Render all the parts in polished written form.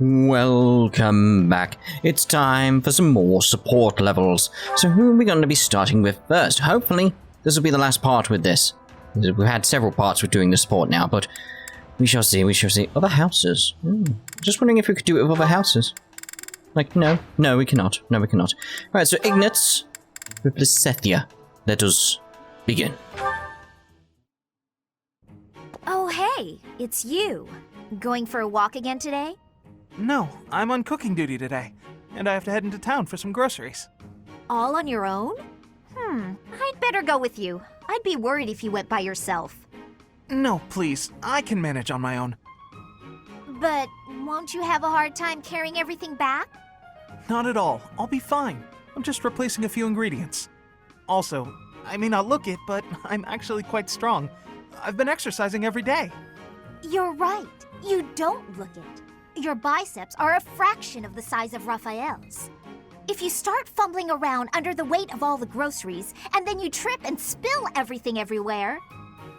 Welcome back. It's time for some more support levels. So who are we going to be starting with first? Hopefully, this will be the last part with this. We've had several parts with doing the support now, but we shall see, we shall see. Other houses. Just wondering if we could do it with other houses. Like, no, we cannot. No, we cannot. Alright, so Ignatz with Lysithea. Let us begin. Oh, hey, it's you. Going for a walk again today? No, I'm on cooking duty today, and I have to head into town for some groceries. All on your own? I'd better go with you. I'd be worried if you went by yourself. No, please, I can manage on my own. But won't you have a hard time carrying everything back? Not at all, I'll be fine. I'm just replacing a few ingredients. Also, I may not look it, but I'm actually quite strong. I've been exercising every day. You're right. You don't look it. Your biceps are a fraction of the size of Raphael's. If you start fumbling around under the weight of all the groceries, and then you trip and spill everything everywhere...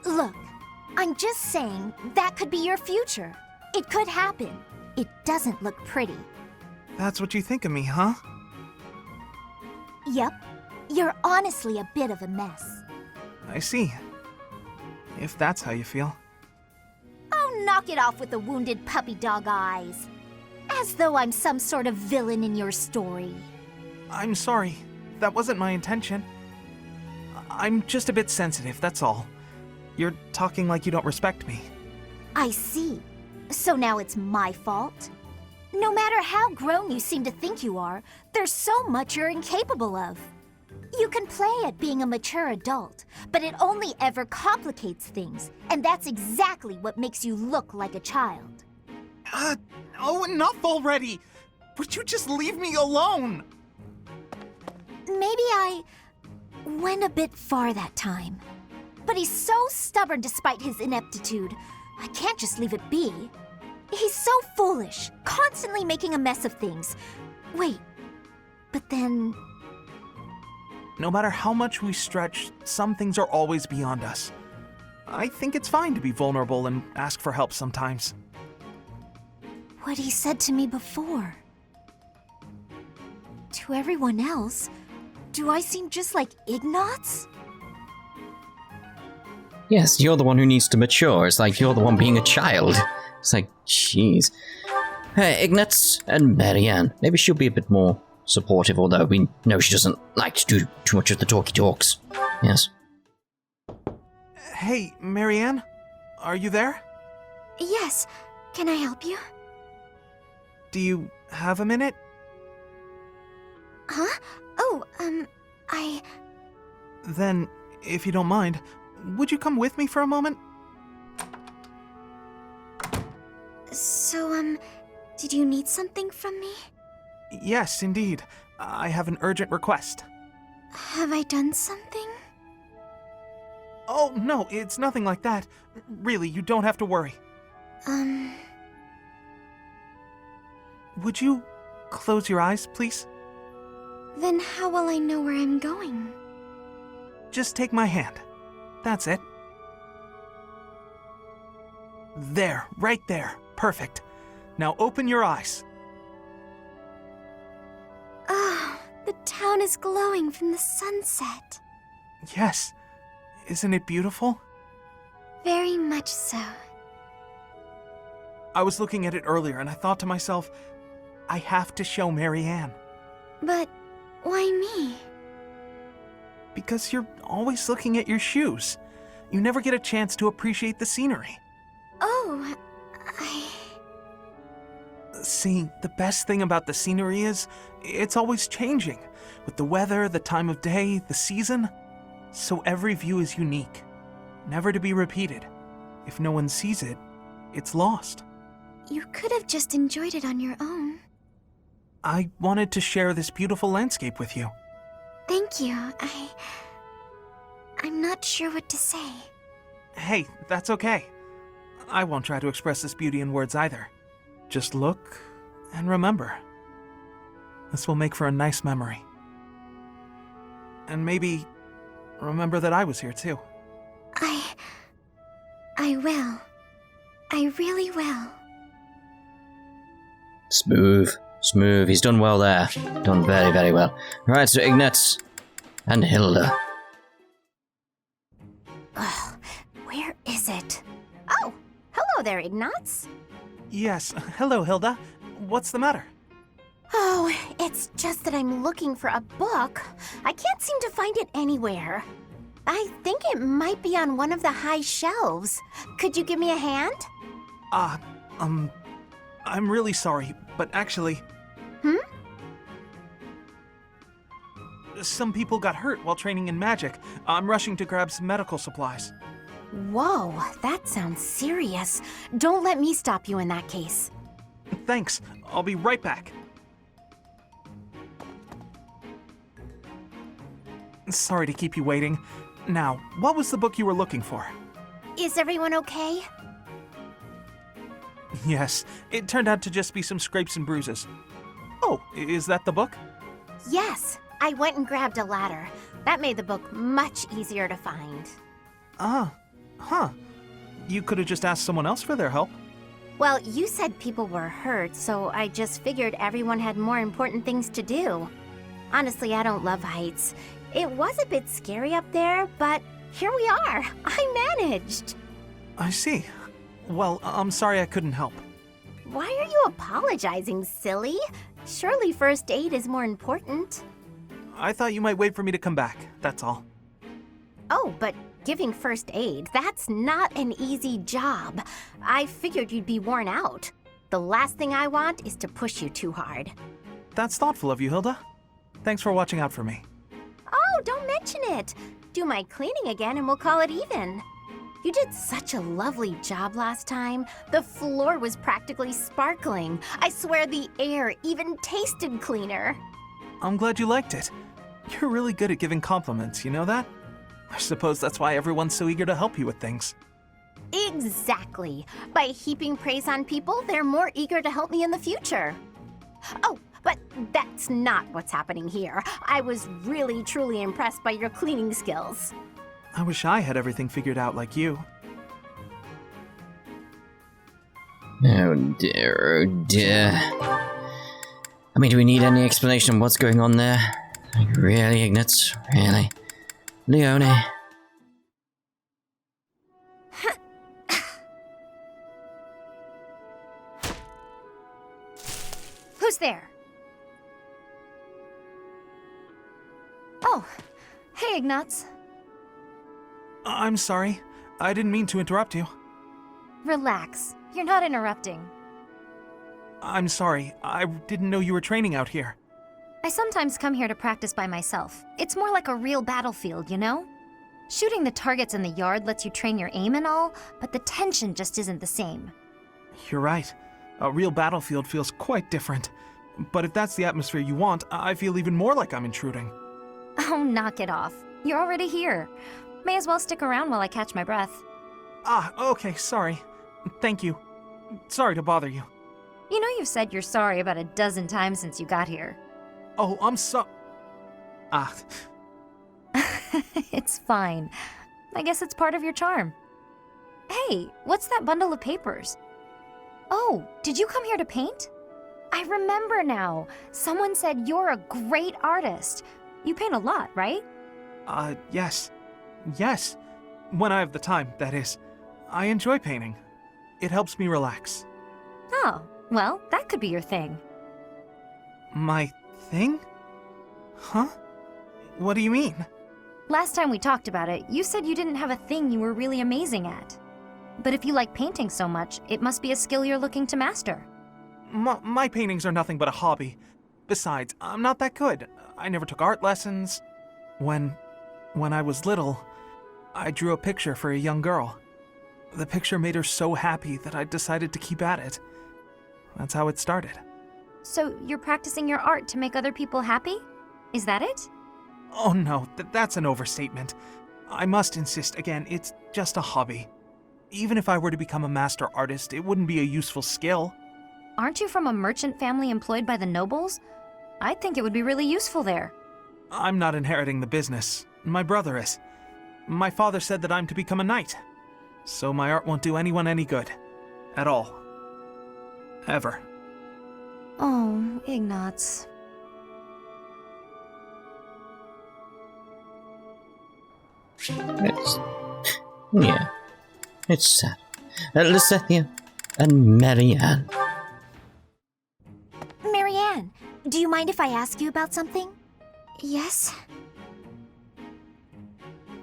Look, I'm just saying that could be your future. It could happen. It doesn't look pretty. That's what you think of me, huh? Yep. You're honestly a bit of a mess. I see. If that's how you feel. Oh, knock it off with the wounded puppy dog eyes. As though I'm some sort of villain in your story. I'm sorry. That wasn't my intention. I'm just a bit sensitive, that's all. You're talking like you don't respect me. I see. So now it's my fault? No matter how grown you seem to think you are, there's so much you're incapable of. You can play at being a mature adult, but it only ever complicates things, and that's exactly what makes you look like a child. Oh, enough already! Would you just leave me alone? Maybe I went a bit far that time. But he's so stubborn despite his ineptitude. I can't just leave it be. He's so foolish, constantly making a mess of things. Wait, but then... No matter how much we stretch, some things are always beyond us. I think it's fine to be vulnerable and ask for help sometimes. What he said to me before. To everyone else, do I seem just like Ignatz? Yes, you're the one who needs to mature. It's like you're the one being a child. It's like, jeez. Hey, Ignatz and Marianne. Maybe she'll be a bit more supportive, although we know she doesn't like to do too much of the talky talks. Yes. Hey, Marianne? Are you there? Yes. Can I help you? Do you have a minute? Huh? Oh, Then, if you don't mind, would you come with me for a moment? So, did you need something from me? Yes, indeed. I have an urgent request. Have I done something? Oh, no, it's nothing like that. Really, you don't have to worry. Would you close your eyes, please? Then how will I know where I'm going? Just take my hand. That's it. There, right there. Perfect. Now open your eyes. Ah, the town is glowing from the sunset. Yes. Isn't it beautiful? Very much so. I was looking at it earlier and I thought to myself, I have to show Marianne. But why me? Because you're always looking at your shoes. You never get a chance to appreciate the scenery. Oh, See, the best thing about the scenery is, it's always changing. With the weather, the time of day, the season. So every view is unique. Never to be repeated. If no one sees it, it's lost. You could have just enjoyed it on your own. I wanted to share this beautiful landscape with you. Thank you. I'm not sure what to say. Hey, that's okay. I won't try to express this beauty in words either. Just look and remember. This will make for a nice memory. And maybe remember that I was here too. I will. I really will. Smooth. Smooth. He's done well there. Done very, very well. Right, so Ignatz and Hilda. Ugh, where is it? Oh, hello there, Ignatz. Yes, hello, Hilda. What's the matter? Oh, it's just that I'm looking for a book. I can't seem to find it anywhere. I think it might be on one of the high shelves. Could you give me a hand? I'm really sorry, but actually... Some people got hurt while training in magic. I'm rushing to grab some medical supplies. Whoa, that sounds serious. Don't let me stop you in that case. Thanks. I'll be right back. Sorry to keep you waiting. Now, what was the book you were looking for? Is everyone okay? Yes, it turned out to just be some scrapes and bruises. Oh, is that the book? Yes, I went and grabbed a ladder. That made the book much easier to find. Huh. You could have just asked someone else for their help. Well, you said people were hurt, so I just figured everyone had more important things to do. Honestly, I don't love heights. It was a bit scary up there, but here we are. I managed. I see. Well, I'm sorry I couldn't help. Why are you apologizing, silly? Surely first aid is more important. I thought you might wait for me to come back, that's all. Oh, but giving first aid, that's not an easy job. I figured you'd be worn out. The last thing I want is to push you too hard. That's thoughtful of you, Hilda. Thanks for watching out for me. Oh, don't mention it. Do my cleaning again and we'll call it even. You did such a lovely job last time. The floor was practically sparkling. I swear the air even tasted cleaner. I'm glad you liked it. You're really good at giving compliments, you know that? I suppose that's why everyone's so eager to help you with things. Exactly. By heaping praise on people, they're more eager to help me in the future. Oh, but that's not what's happening here. I was really, truly impressed by your cleaning skills. I wish I had everything figured out like you. Oh dear, oh dear. I mean, do we need any explanation of what's going on there? Like, really, Ignatz? Really? Leonie? Who's there? Oh, hey, Ignatz. I'm sorry. I didn't mean to interrupt you. Relax. You're not interrupting. I'm sorry. I didn't know you were training out here. I sometimes come here to practice by myself. It's more like a real battlefield, you know? Shooting the targets in the yard lets you train your aim and all, but the tension just isn't the same. You're right. A real battlefield feels quite different. But if that's the atmosphere you want, I feel even more like I'm intruding. Oh, knock it off. You're already here. May as well stick around while I catch my breath. Okay, sorry. Thank you. Sorry to bother you. You know you've said you're sorry about a dozen times since you got here. Oh, I'm It's fine. I guess it's part of your charm. Hey, what's that bundle of papers? Oh, did you come here to paint? I remember now. Someone said you're a great artist. You paint a lot, right? Yes. Yes. When I have the time, that is. I enjoy painting. It helps me relax. Oh, well, that could be your thing. My thing? Huh? What do you mean? Last time we talked about it, you said you didn't have a thing you were really amazing at. But if you like painting so much, it must be a skill you're looking to master. My paintings are nothing but a hobby. Besides, I'm not that good. I never took art lessons. When I was little, I drew a picture for a young girl. The picture made her so happy that I decided to keep at it. That's how it started. So you're practicing your art to make other people happy? Is that it? Oh no, that's an overstatement. I must insist again, it's just a hobby. Even if I were to become a master artist, it wouldn't be a useful skill. Aren't you from a merchant family employed by the nobles? I think it would be really useful there. I'm not inheriting the business. My brother is. My father said that I'm to become a knight. So my art won't do anyone any good. At all. Ever. Oh, Ignatz. It's sad. Lysithea and Marianne. Marianne, do you mind if I ask you about something? Yes?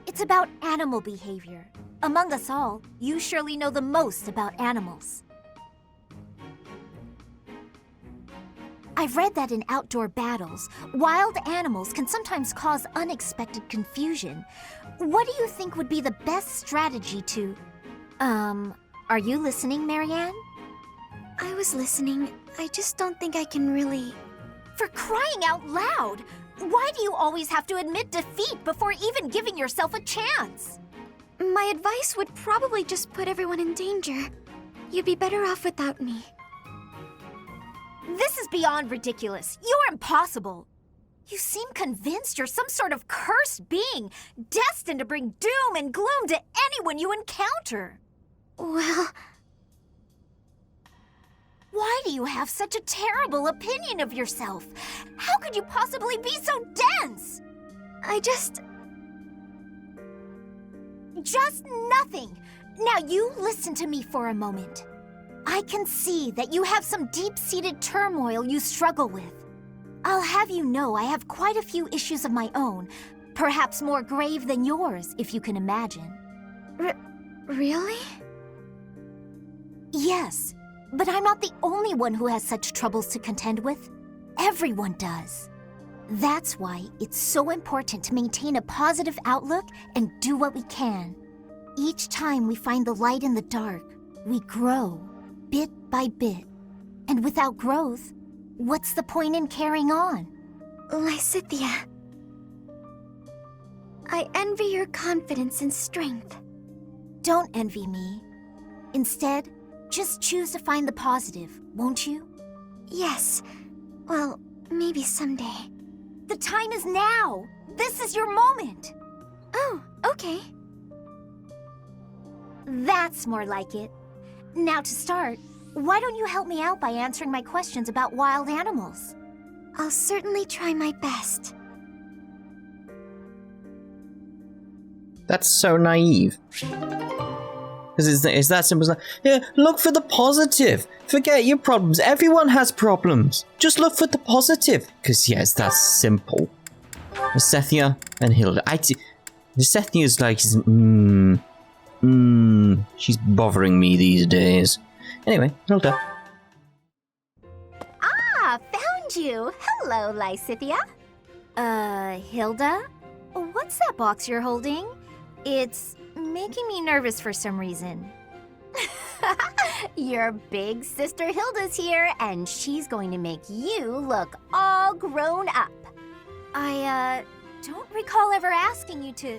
It's about animal behavior. Among us all, you surely know the most about animals. I've read that in outdoor battles, wild animals can sometimes cause unexpected confusion. What do you think would be the best strategy to... are you listening, Marianne? I was listening. I just don't think I can really... For crying out loud! Why do you always have to admit defeat before even giving yourself a chance? My advice would probably just put everyone in danger. You'd be better off without me. This is beyond ridiculous. You're impossible. You seem convinced you're some sort of cursed being, destined to bring doom and gloom to anyone you encounter. Well... Why do you have such a terrible opinion of yourself? How could you possibly be so dense? Just nothing. Now you listen to me for a moment. I can see that you have some deep-seated turmoil you struggle with. I'll have you know I have quite a few issues of my own, perhaps more grave than yours, if you can imagine. Really? Yes, but I'm not the only one who has such troubles to contend with. Everyone does. That's why it's so important to maintain a positive outlook and do what we can. Each time we find the light in the dark, we grow, bit by bit. And without growth, what's the point in carrying on? Lysithea, I envy your confidence and strength. Don't envy me. Instead, just choose to find the positive, won't you? Yes. Well, maybe someday. The time is now! This is your moment! Oh, okay. That's more like it. Now to start, why don't you help me out by answering my questions about wild animals? I'll certainly try my best. That's so naive. Because it's that simple as that. Yeah, look for the positive. Forget your problems. Everyone has problems. Just look for the positive. Because, yes, that's simple. Lysithea and Hilda. Lysithea's like, she's bothering me these days. Anyway, Hilda. Ah, found you. Hello, Lysithea. Hilda? What's that box you're holding? It's making me nervous for some reason. Your big sister Hilda's here, and she's going to make you look all grown up. I, don't recall ever asking you to...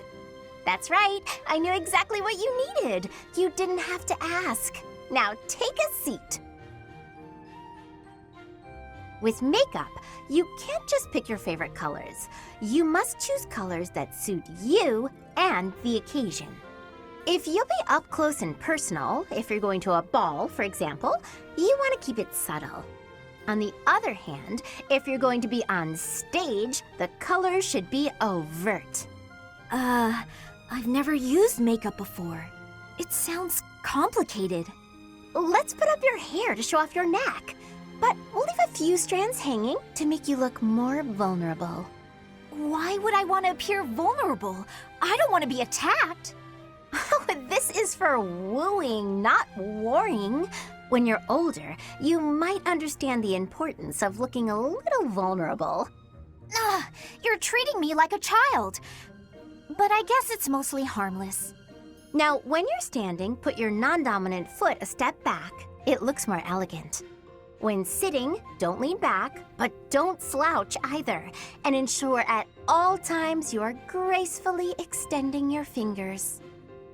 That's right, I knew exactly what you needed. You didn't have to ask. Now take a seat. With makeup, you can't just pick your favorite colors. You must choose colors that suit you and the occasion. If you'll be up close and personal, if you're going to a ball, for example, you want to keep it subtle. On the other hand, if you're going to be on stage, the colors should be overt. I've never used makeup before. It sounds complicated. Let's put up your hair to show off your neck. But we'll leave a few strands hanging to make you look more vulnerable. Why would I want to appear vulnerable? I don't want to be attacked. This is for wooing, not warring. When you're older, you might understand the importance of looking a little vulnerable. You're treating me like a child. But I guess it's mostly harmless. Now, when you're standing, put your non-dominant foot a step back. It looks more elegant. When sitting, don't lean back, but don't slouch either. And ensure at all times you are gracefully extending your fingers.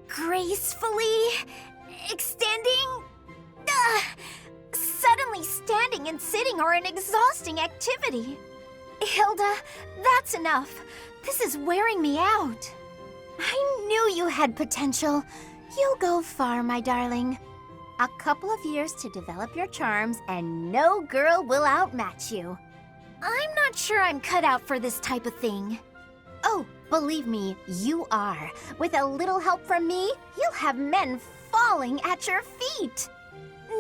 Gracefully extending? Suddenly standing and sitting are an exhausting activity. Hilda, that's enough. This is wearing me out. I knew you had potential. You'll go far, my darling. A couple of years to develop your charms, and no girl will outmatch you. I'm not sure I'm cut out for this type of thing. Oh, believe me, you are. With a little help from me, you'll have men falling at your feet.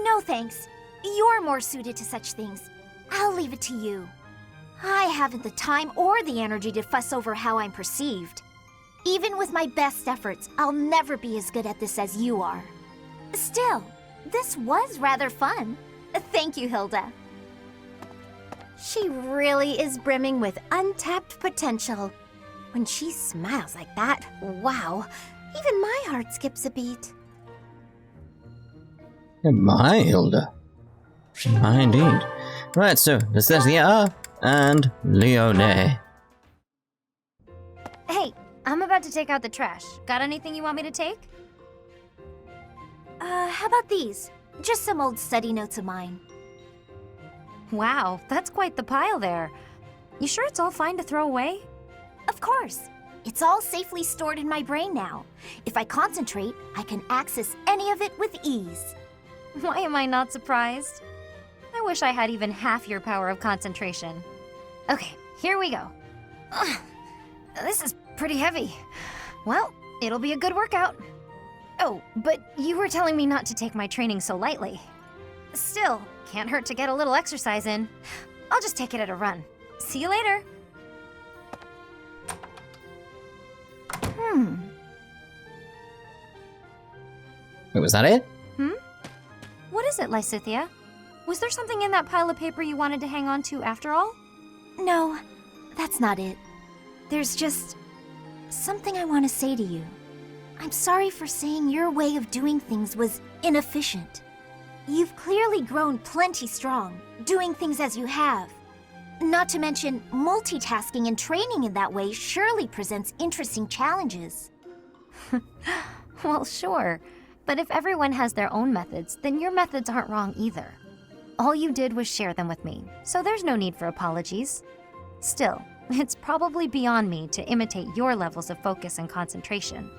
No thanks. You're more suited to such things. I'll leave it to you. I haven't the time or the energy to fuss over how I'm perceived. Even with my best efforts, I'll never be as good at this as you are. Still, this was rather fun. Thank you, Hilda. She really is brimming with untapped potential. When she smiles like that, wow, even my heart skips a beat. My Hilda. My indeed. Right, so Lysithea and Leonie. Hey, I'm about to take out the trash. Got anything you want me to take? How about these? Just some old study notes of mine. Wow, that's quite the pile there. You sure it's all fine to throw away? Of course. It's all safely stored in my brain now. If I concentrate, I can access any of it with ease. Why am I not surprised? I wish I had even half your power of concentration. Okay, here we go. Ugh, this is pretty heavy. Well, it'll be a good workout. Oh, but you were telling me not to take my training so lightly. Still, can't hurt to get a little exercise in. I'll just take it at a run. See you later. Wait, was that it? What is it, Lysithea? Was there something in that pile of paper you wanted to hang on to after all? No, that's not it. There's just something I want to say to you. I'm sorry for saying your way of doing things was inefficient. You've clearly grown plenty strong, doing things as you have. Not to mention, multitasking and training in that way surely presents interesting challenges. Well, sure. But if everyone has their own methods, then your methods aren't wrong either. All you did was share them with me, so there's no need for apologies. Still, it's probably beyond me to imitate your levels of focus and concentration.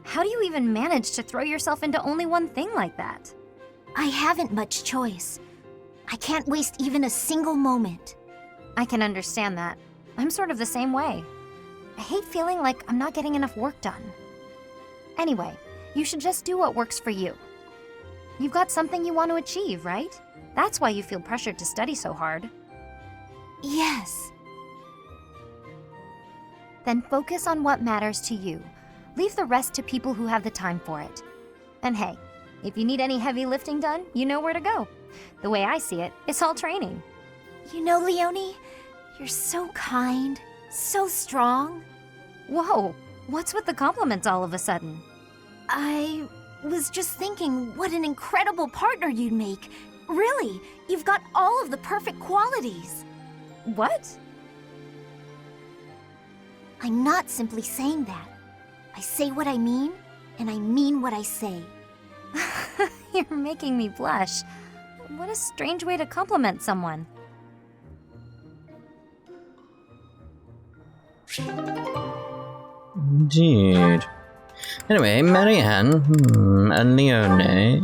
How do you even manage to throw yourself into only one thing like that? I haven't much choice. I can't waste even a single moment. I can understand that. I'm sort of the same way. I hate feeling like I'm not getting enough work done. Anyway, you should just do what works for you. You've got something you want to achieve, right? That's why you feel pressured to study so hard. Yes. Then focus on what matters to you. Leave the rest to people who have the time for it. And hey, if you need any heavy lifting done, you know where to go. The way I see it, it's all training. You know, Leonie, you're so kind, so strong. Whoa, what's with the compliments all of a sudden? I was just thinking what an incredible partner you'd make. Really, you've got all of the perfect qualities. What? I'm not simply saying that. I say what I mean, and I mean what I say. You're making me blush. What a strange way to compliment someone. Indeed. Anyway, Marianne and Leonie.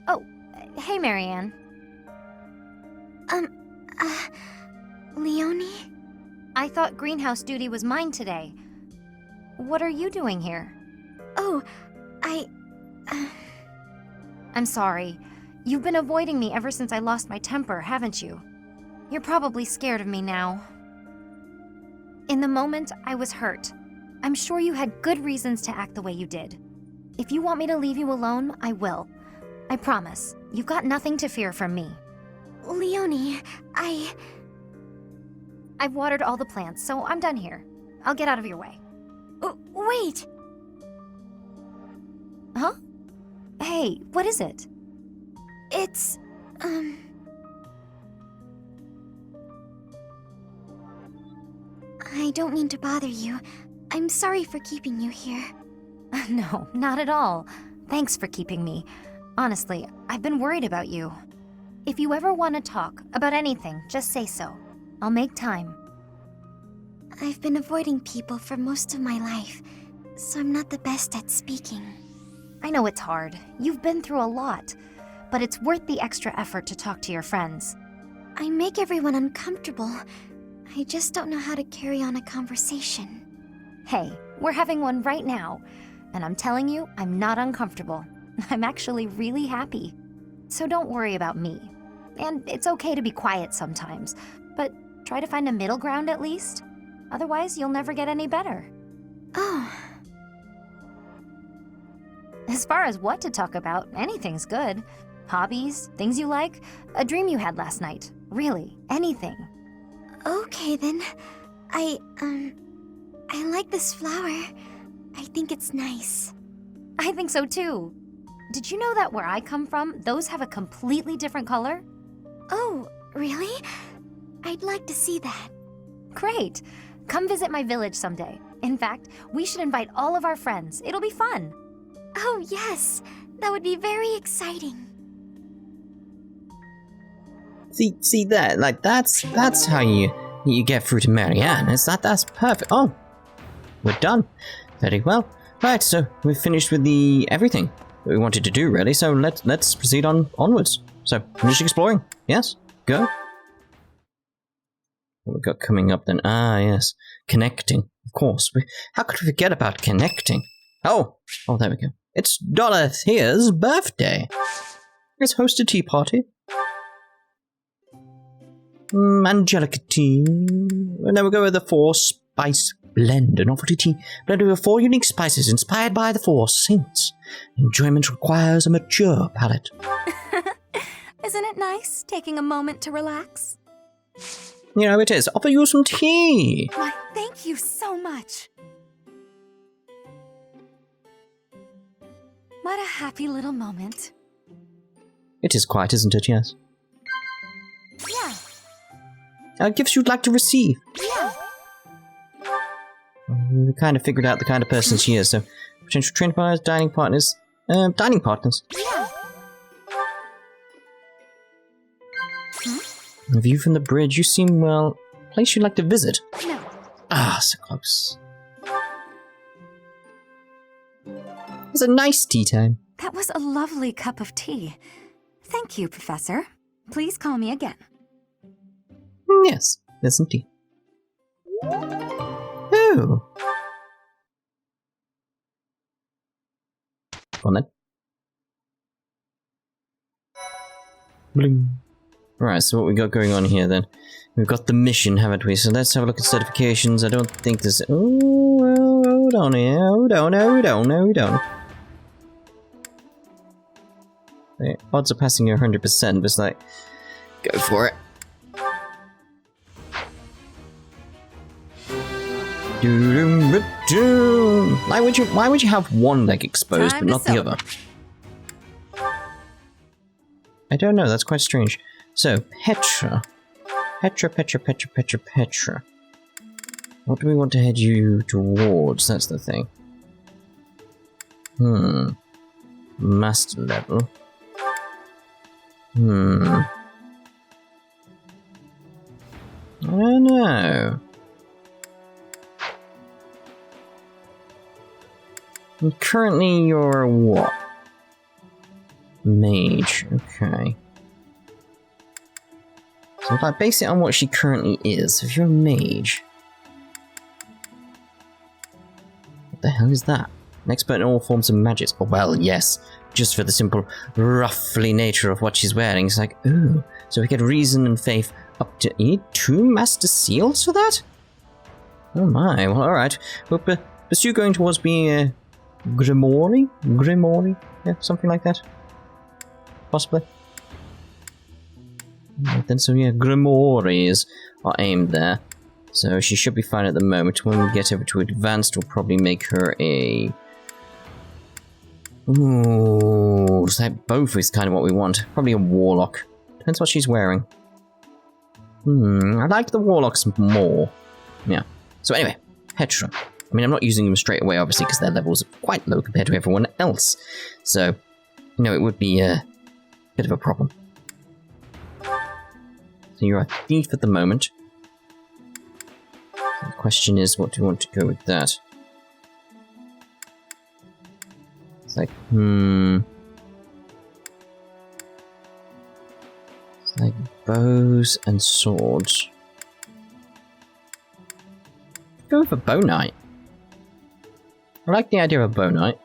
Oh, hey, Marianne. Leonie? I thought greenhouse duty was mine today. What are you doing here? Oh, I'm sorry. You've been avoiding me ever since I lost my temper, haven't you? You're probably scared of me now. In the moment, I was hurt. I'm sure you had good reasons to act the way you did. If you want me to leave you alone, I will. I promise. You've got nothing to fear from me. Leonie, I've watered all the plants, so I'm done here. I'll get out of your way. Wait! Huh? Hey, what is it? It's, I don't mean to bother you. I'm sorry for keeping you here. No, not at all. Thanks for keeping me. Honestly, I've been worried about you. If you ever want to talk about anything, just say so. I'll make time. I've been avoiding people for most of my life. so I'm not the best at speaking. I know it's hard. You've been through a lot. But it's worth the extra effort to talk to your friends. I make everyone uncomfortable. I just don't know how to carry on a conversation. Hey, we're having one right now. And I'm telling you, I'm not uncomfortable. I'm actually really happy. So don't worry about me. And it's okay to be quiet sometimes, but try to find a middle ground at least. Otherwise, you'll never get any better. Oh. As far as what to talk about, anything's good. Hobbies, things you like, a dream you had last night. Really, anything. Okay then. I like this flower. I think it's nice. I think so too. Did you know that where I come from, those have a completely different color? Oh, really? I'd like to see that. Great. Come visit my village someday. In fact, we should invite all of our friends. It'll be fun. Oh, yes. That would be very exciting. See that? Like, that's how you get through to Marianne. That's perfect. Oh, we're done. Very well. Right, so we've finished with everything that we wanted to do, really. So let's proceed onwards. So finish exploring. Yes, go. What we got coming up then? Ah, yes, connecting. Of course. How could we forget about connecting? Oh, there we go. It's DoroTEA's birthday. Let's host a tea party. Angelica tea. And then we'll go with the 4-spice blend, a novelty tea blended with 4 unique spices inspired by the 4 saints. Enjoyment requires a mature palate. Isn't it nice taking a moment to relax? You know it is. Offer you some tea. Why, thank you so much. What a happy little moment. It is quite, isn't it? Yes. Yeah. Gifts you'd like to receive. Yeah. We kind of figured out the kind of person she is, so potential training partners, dining partners. Dining partners. Yeah. A view from the bridge, you seem, well, a place you'd like to visit. No. Ah, so close. It's a nice tea time. That was a lovely cup of tea. Thank you, Professor. Please call me again. Yes, there's some tea. Oh. Go on then. Bling. Right, so what we got going on here then? We've got the mission, haven't we? So let's have a look at certifications. I don't think there's... Oh, hold on here. Hold on. The odds of passing are 100%, but it's like... Go for it. Why would you have one leg exposed but not the other? I don't know, that's quite strange. So, Petra. Petra. What do we want to head you towards? That's the thing. Master level. I don't know. And currently you're a what? Mage, okay. So if I base it on what she currently is, if you're a mage... What the hell is that? An expert in all forms of magic. Oh, well, yes. Just for the simple, roughly nature of what she's wearing. It's like, ooh. So we get reason and faith up to... You need 2 master seals for that? Oh my, well, alright. We'll pursue going towards being a... Grimoire? Yeah, something like that. Possibly. Right, then, so yeah, grimoires are aimed there. So she should be fine at the moment. When we get over to advanced, we'll probably make her a... Ooh, so that both is kind of what we want. Probably a warlock. Depends what she's wearing. I like the warlocks more. Yeah. So anyway, Petra. I mean, I'm not using them straight away, obviously, because their levels are quite low compared to everyone else. So, you know, it would be a bit of a problem. So you're a thief at the moment. The question is, what do you want to go with that? It's like, It's like bows and swords. Go with a bow knight. I like the idea of a bow knight.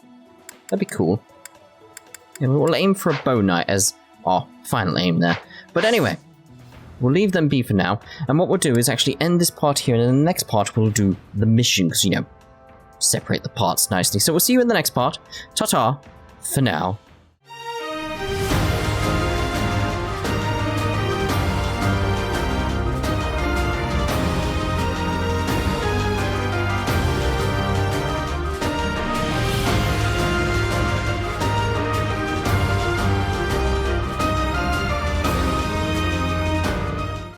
That'd be cool. Yeah, we'll aim for a bow knight as our final aim there. But anyway, we'll leave them be for now. And what we'll do is actually end this part here, and in the next part we'll do the mission, because, you know, separate the parts nicely. So we'll see you in the next part. Ta-ta for now.